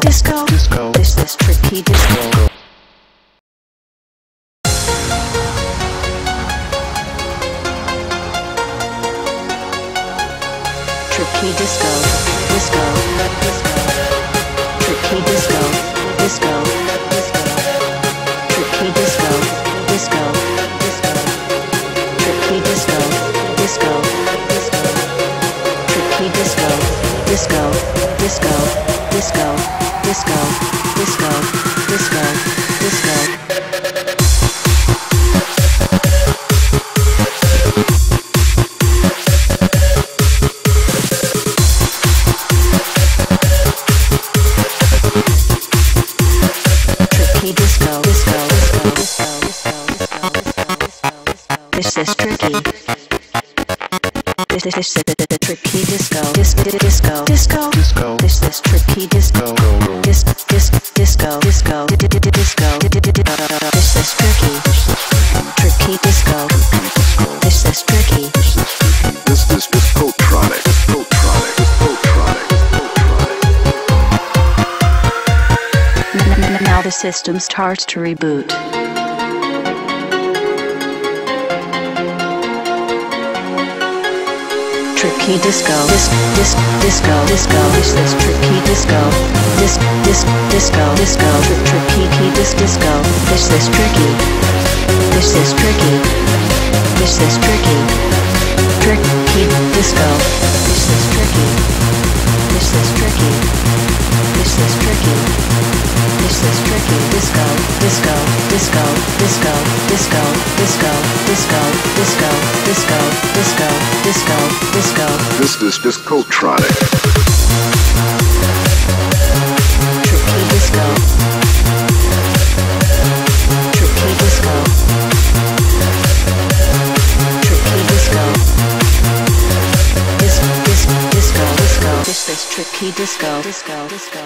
disco, disco. This is tricky disco. Tricky disco, disco, disco. Tricky disco, disco, disco. Tricky disco, disco, disco. Tricky disco, disco, disco. Tricky disco, disco, disco, disco, disco, disco, disco, disco. This is tricky. This is tricky disco. Disco, disco, disco, disco. This is tricky disco. Disco, disco, disco, disco. This is tricky. Tricky disco. This is tricky. This is disco-tronic. Now the system starts to reboot. Tricky disco, disco, disco. This is tricky disco. Disco, tricky disco. This is tricky. This is tricky. This is tricky. Tricky disco. This is tricky. This is tricky. This is tricky. This is tricky disco. Disco, disco, disco, disco, disco, disco, disco, disco, disco, disco, disco. This is disco-tronic. Tricky disco. Tricky disco. Tricky disco. Disco. This is tricky disco. Disco.